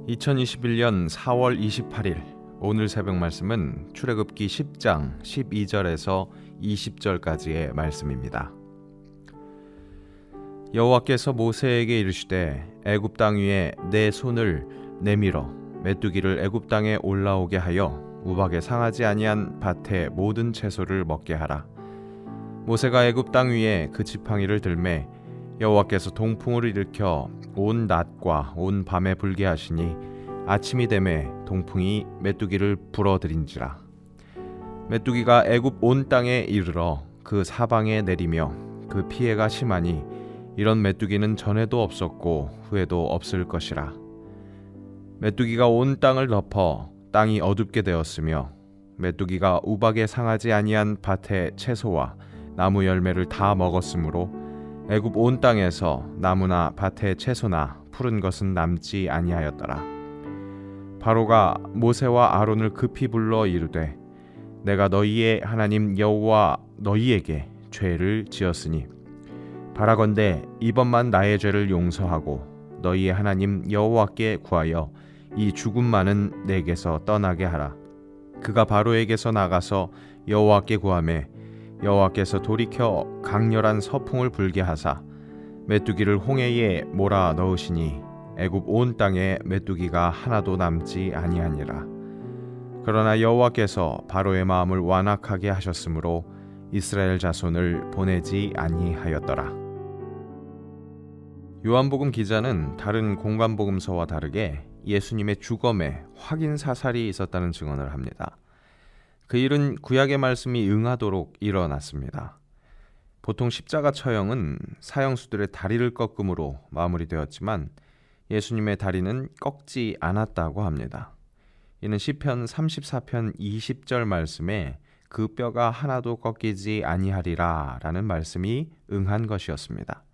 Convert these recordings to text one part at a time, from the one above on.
2021년 4월 28일 오늘 새벽 말씀은 출애굽기 10장 12절에서 20절까지의 말씀입니다. 여호와께서 모세에게 이르시되 애굽 땅 위에 내 손을 내밀어 메뚜기를 애굽 땅에 올라오게 하여 우박에 상하지 아니한 밭의 모든 채소를 먹게 하라. 모세가 애굽 땅 위에 그 지팡이를 들매 여호와께서 동풍을 일으켜 온 낮과 온 밤에 불게 하시니 아침이 되매 동풍이 메뚜기를 불어들인지라. 메뚜기가 애굽 온 땅에 이르러 그 사방에 내리며 그 피해가 심하니 이런 메뚜기는 전에도 없었고 후에도 없을 것이라. 메뚜기가 온 땅을 덮어 땅이 어둡게 되었으며 메뚜기가 우박에 상하지 아니한 밭의 채소와 나무 열매를 다 먹었으므로 애굽 온 땅에서 나무나 밭의 채소나 푸른 것은 남지 아니하였더라. 바로가 모세와 아론을 급히 불러 이르되 내가 너희의 하나님 여호와 너희에게 죄를 지었으니 바라건대 이번만 나의 죄를 용서하고 너희의 하나님 여호와께 구하여 이 죽음만은 내게서 떠나게 하라. 그가 바로에게서 나가서 여호와께 구하매 여호와께서 돌이켜 강렬한 서풍을 불게 하사 메뚜기를 홍해에 몰아 넣으시니 애굽 온 땅에 메뚜기가 하나도 남지 아니하니라. 그러나 여호와께서 바로의 마음을 완악하게 하셨으므로 이스라엘 자손을 보내지 아니하였더라. 요한복음 기자는 다른 공관복음서와 다르게 예수님의 죽음에 확인 사살이 있었다는 증언을 합니다. 그 일은 구약의 말씀이 응하도록 일어났습니다. 보통 십자가 처형은 사형수들의 다리를 꺾음으로 마무리되었지만 예수님의 다리는 꺾지 않았다고 합니다. 이는 시편 34편 20절 말씀에 그 뼈가 하나도 꺾이지 아니하리라 라는 말씀이 응한 것이었습니다.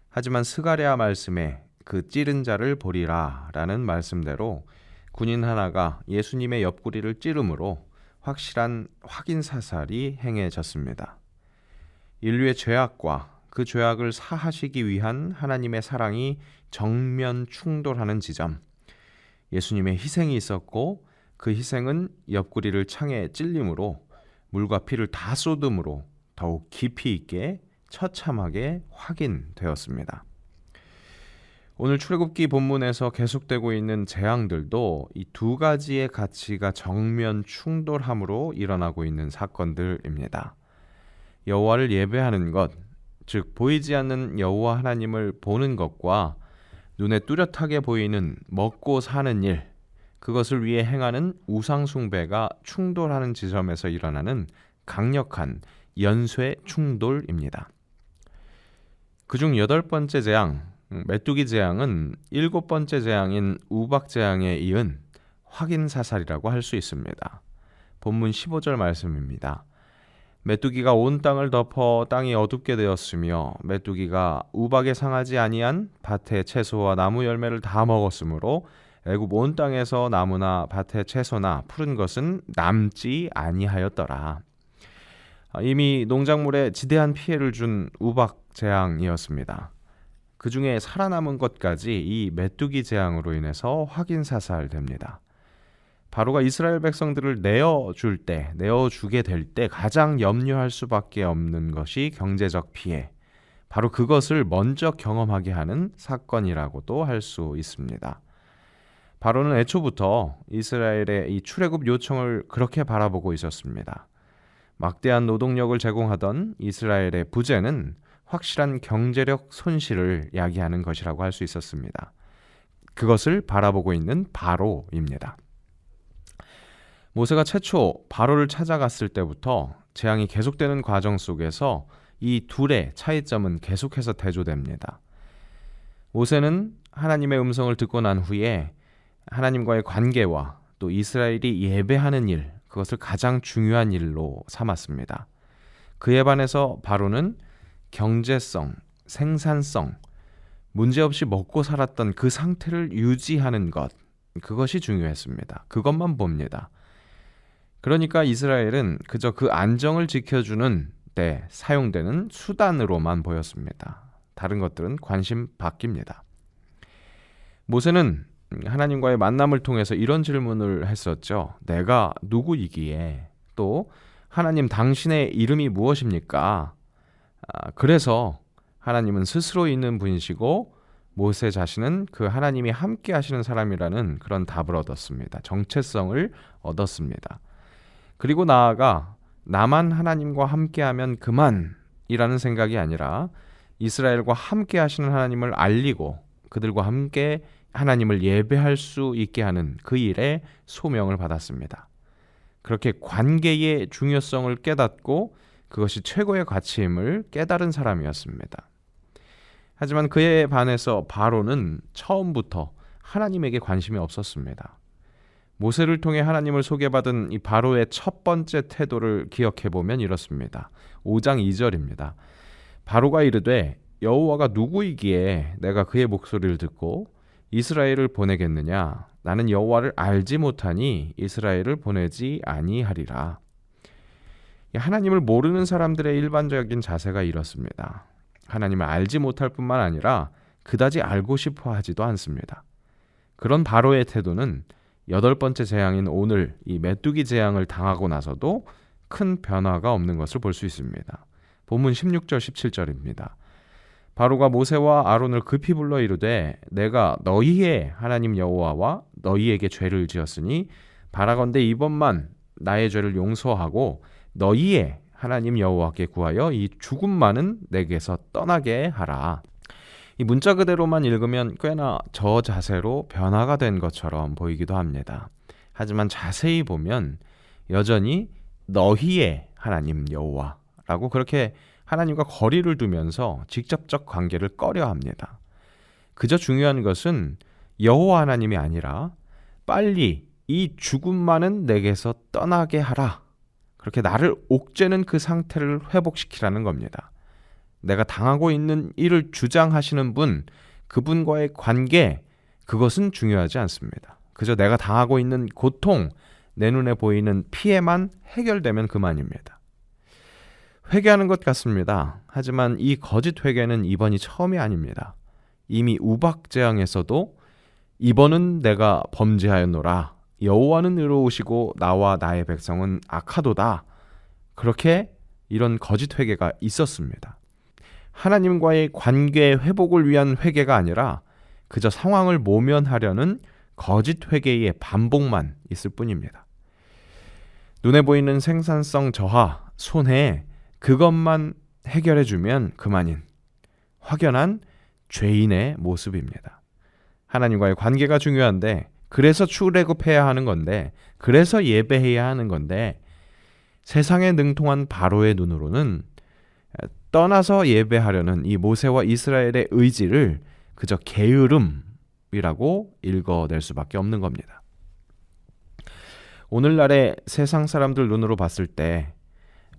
하지만 스가랴 말씀에 그 찌른 자를 보리라 라는 말씀대로 군인 하나가 예수님의 옆구리를 찌름으로 확실한 확인 사살이 행해졌습니다. 인류의 죄악과 그 죄악을 사하시기 위한 하나님의 사랑이 정면 충돌하는 지점, 예수님의 희생이 있었고 그 희생은 옆구리를 창에 찔림으로 물과 피를 다 쏟음으로 더욱 깊이 있게 처참하게 확인되었습니다. 오늘 출애굽기 본문에서 계속되고 있는 재앙들도 이 두 가지의 가치가 정면 충돌함으로 일어나고 있는 사건들입니다. 여호와를 예배하는 것, 즉 보이지 않는 여호와 하나님을 보는 것과 눈에 뚜렷하게 보이는 먹고 사는 일, 그것을 위해 행하는 우상 숭배가 충돌하는 지점에서 일어나는 강력한 연쇄 충돌입니다. 그중 8번째 재앙, 메뚜기 재앙은 7번째 재앙인 우박 재앙에 이은 확인 사살이라고 할 수 있습니다. 본문 15절 말씀입니다. 메뚜기가 온 땅을 덮어 땅이 어둡게 되었으며 메뚜기가 우박에 상하지 아니한 밭의 채소와 나무 열매를 다 먹었으므로 애굽 온 땅에서 나무나 밭의 채소나 푸른 것은 남지 아니하였더라. 이미 농작물에 지대한 피해를 준 우박 재앙이었습니다. 그 중에 살아남은 것까지 이 메뚜기 재앙으로 인해서 확인 사살됩니다. 바로가 이스라엘 백성들을 내어주게 될 때 가장 염려할 수밖에 없는 것이 경제적 피해, 바로 그것을 먼저 경험하게 하는 사건이라고도 할 수 있습니다. 바로는 애초부터 이스라엘의 이 출애굽 요청을 그렇게 바라보고 있었습니다. 막대한 노동력을 제공하던 이스라엘의 부재는 확실한 경제력 손실을 야기하는 것이라고 할 수 있었습니다. 그것을 바라보고 있는 바로입니다. 모세가 최초 바로를 찾아갔을 때부터 재앙이 계속되는 과정 속에서 이 둘의 차이점은 계속해서 대조됩니다. 모세는 하나님의 음성을 듣고 난 후에 하나님과의 관계와 또 이스라엘이 예배하는 일, 그것을 가장 중요한 일로 삼았습니다. 그에 반해서 바로는 경제성, 생산성, 문제없이 먹고 살았던 그 상태를 유지하는 것, 그것이 중요했습니다. 그것만 봅니다. 그러니까 이스라엘은 그저 그 안정을 지켜주는 데 사용되는 수단으로만 보였습니다. 다른 것들은 관심 바뀝니다. 모세는 하나님과의 만남을 통해서 이런 질문을 했었죠. 내가 누구이기에, 또 하나님 당신의 이름이 무엇입니까? 그래서 하나님은 스스로 있는 분이시고 모세 자신은 그 하나님이 함께 하시는 사람이라는 그런 답을 얻었습니다. 정체성을 얻었습니다. 그리고 나아가 나만 하나님과 함께하면 그만이라는 생각이 아니라 이스라엘과 함께 하시는 하나님을 알리고 그들과 함께 하나님을 예배할 수 있게 하는 그 일에 소명을 받았습니다. 그렇게 관계의 중요성을 깨닫고 그것이 최고의 가치임을 깨달은 사람이었습니다. 하지만 그에 반해서 바로는 처음부터 하나님에게 관심이 없었습니다. 모세를 통해 하나님을 소개받은 이 바로의 첫 번째 태도를 기억해 보면 이렇습니다. 5장 2절입니다. 바로가 이르되 여호와가 누구이기에 내가 그의 목소리를 듣고 이스라엘을 보내겠느냐? 나는 여호와를 알지 못하니 이스라엘을 보내지 아니하리라. 하나님을 모르는 사람들의 일반적인 자세가 이렇습니다. 하나님을 알지 못할 뿐만 아니라 그다지 알고 싶어 하지도 않습니다. 그런 바로의 태도는 8번째 재앙인 오늘 이 메뚜기 재앙을 당하고 나서도 큰 변화가 없는 것을 볼 수 있습니다. 본문 16절 17절입니다. 바로가 모세와 아론을 급히 불러 이르되 내가 너희의 하나님 여호와와 너희에게 죄를 지었으니 바라건대 이번만 나의 죄를 용서하고 너희의 하나님 여호와께 구하여 이 죽음만은 내게서 떠나게 하라. 이 문자 그대로만 읽으면 꽤나 저 자세로 변화가 된 것처럼 보이기도 합니다. 하지만 자세히 보면 여전히 너희의 하나님 여호와라고 그렇게 하나님과 거리를 두면서 직접적 관계를 꺼려합니다. 그저 중요한 것은 여호와 하나님이 아니라 빨리 이 죽음만은 내게서 떠나게 하라. 그렇게 나를 옥죄는 그 상태를 회복시키라는 겁니다. 내가 당하고 있는 일을 주장하시는 분, 그분과의 관계, 그것은 중요하지 않습니다. 그저 내가 당하고 있는 고통, 내 눈에 보이는 피해만 해결되면 그만입니다. 회개하는 것 같습니다. 하지만 이 거짓 회개는 이번이 처음이 아닙니다. 이미 우박 재앙에서도 이번은 내가 범죄하였노라. 여호와는 의로우시고 나와 나의 백성은 악하도다. 그렇게 이런 거짓 회개가 있었습니다. 하나님과의 관계 회복을 위한 회개가 아니라 그저 상황을 모면하려는 거짓 회개의 반복만 있을 뿐입니다. 눈에 보이는 생산성 저하, 손해, 그것만 해결해주면 그만인 확연한 죄인의 모습입니다. 하나님과의 관계가 중요한데 그래서 출애굽해야 하는 건데 그래서 예배해야 하는 건데 세상에 능통한 바로의 눈으로는 떠나서 예배하려는 이 모세와 이스라엘의 의지를 그저 게으름이라고 읽어낼 수밖에 없는 겁니다. 오늘날의 세상 사람들 눈으로 봤을 때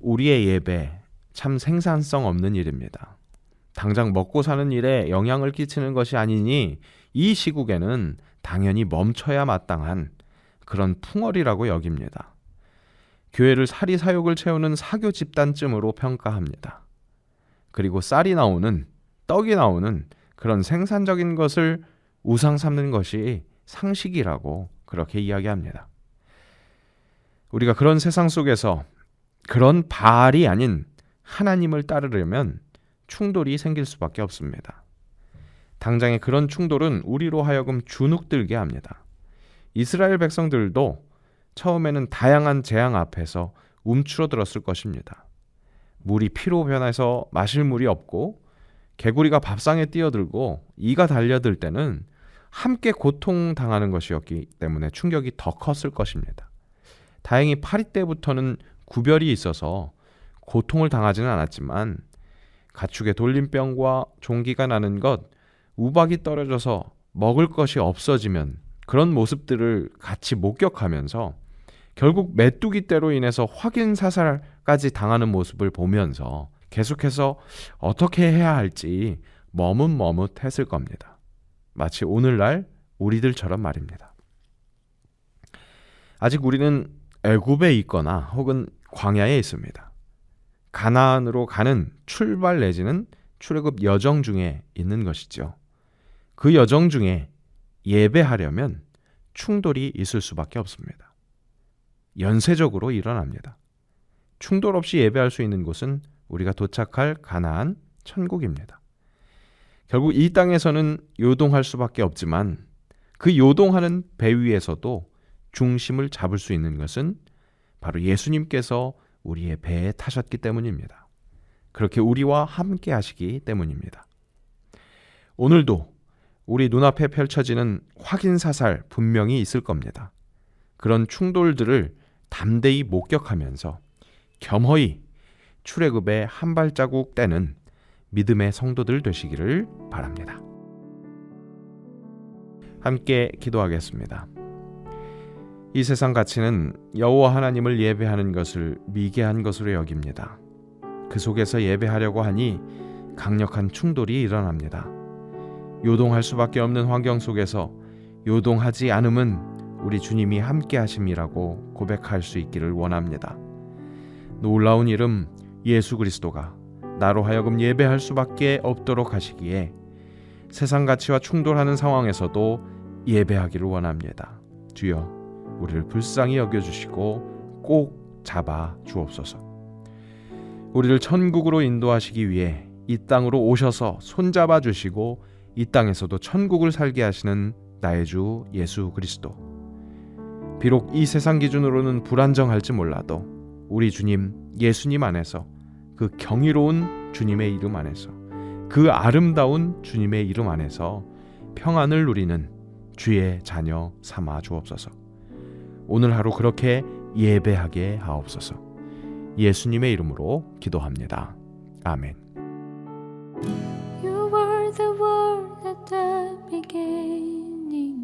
우리의 예배 참 생산성 없는 일입니다. 당장 먹고 사는 일에 영향을 끼치는 것이 아니니 이 시국에는 당연히 멈춰야 마땅한 그런 풍월이라고 여깁니다. 교회를 사리사욕을 채우는 사교 집단쯤으로 평가합니다. 그리고 쌀이 나오는, 떡이 나오는 그런 생산적인 것을 우상 삼는 것이 상식이라고 그렇게 이야기합니다. 우리가 그런 세상 속에서 그런 바알이 아닌 하나님을 따르려면 충돌이 생길 수밖에 없습니다. 당장의 그런 충돌은 우리로 하여금 주눅들게 합니다. 이스라엘 백성들도 처음에는 다양한 재앙 앞에서 움츠러들었을 것입니다. 물이 피로 변해서 마실 물이 없고 개구리가 밥상에 뛰어들고 이가 달려들 때는 함께 고통당하는 것이었기 때문에 충격이 더 컸을 것입니다. 다행히 파리 때부터는 구별이 있어서 고통을 당하지는 않았지만 가축의 돌림병과 종기가 나는 것, 우박이 떨어져서 먹을 것이 없어지면 그런 모습들을 같이 목격하면서 결국 메뚜기 떼로 인해서 확인 사살까지 당하는 모습을 보면서 계속해서 어떻게 해야 할지 머뭇머뭇했을 겁니다. 마치 오늘날 우리들처럼 말입니다. 아직 우리는 애굽에 있거나 혹은 광야에 있습니다. 가나안으로 가는 출발 내지는 출애굽 여정 중에 있는 것이죠. 그 여정 중에 예배하려면 충돌이 있을 수밖에 없습니다. 연쇄적으로 일어납니다. 충돌 없이 예배할 수 있는 곳은 우리가 도착할 가나안 천국입니다. 결국 이 땅에서는 요동할 수밖에 없지만 그 요동하는 배 위에서도 중심을 잡을 수 있는 것은 바로 예수님께서 우리의 배에 타셨기 때문입니다. 그렇게 우리와 함께 하시기 때문입니다. 오늘도 우리 눈앞에 펼쳐지는 확인사살 분명히 있을 겁니다. 그런 충돌들을 담대히 목격하면서 겸허히 출애굽에 한 발자국 떼는 믿음의 성도들 되시기를 바랍니다. 함께 기도하겠습니다. 이 세상 가치는 여호와 하나님을 예배하는 것을 미개한 것으로 여깁니다. 그 속에서 예배하려고 하니 강력한 충돌이 일어납니다. 요동할 수밖에 없는 환경 속에서 요동하지 않음은 우리 주님이 함께 하심이라고 고백할 수 있기를 원합니다. 놀라운 이름 예수 그리스도가 나로 하여금 예배할 수밖에 없도록 하시기에 세상 가치와 충돌하는 상황에서도 예배하기를 원합니다. 주여, 우리를 불쌍히 여겨주시고 꼭 잡아 주옵소서. 우리를 천국으로 인도하시기 위해 이 땅으로 오셔서 손잡아 주시고 이 땅에서도 천국을 살게 하시는 나의 주 예수 그리스도. 비록 이 세상 기준으로는 불안정할지 몰라도 우리 주님 예수님 안에서, 그 경이로운 주님의 이름 안에서, 그 아름다운 주님의 이름 안에서 평안을 누리는 주의 자녀 삼아 주옵소서. 오늘 하루 그렇게 예배하게 하옵소서. 예수님의 이름으로 기도합니다. 아멘. You were the word at the beginning,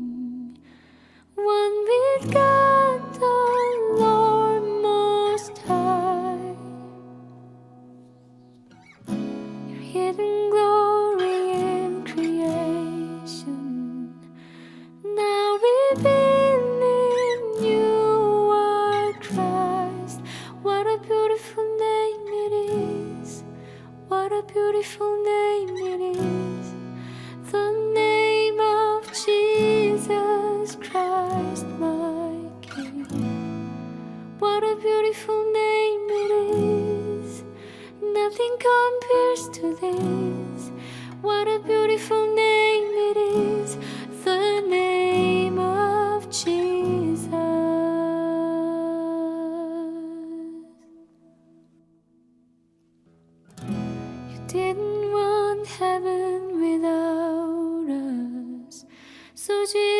one with God the Lord Most High. Your hidden glory in creation, now revealed in you are Christ. What a beautiful name it is. What a beautiful name it is. The name of Jesus Christ, my King. What a beautiful name it is. Nothing compares to this. What a beautiful name it is. The name of Jesus. You didn't want heaven without us, so Jesus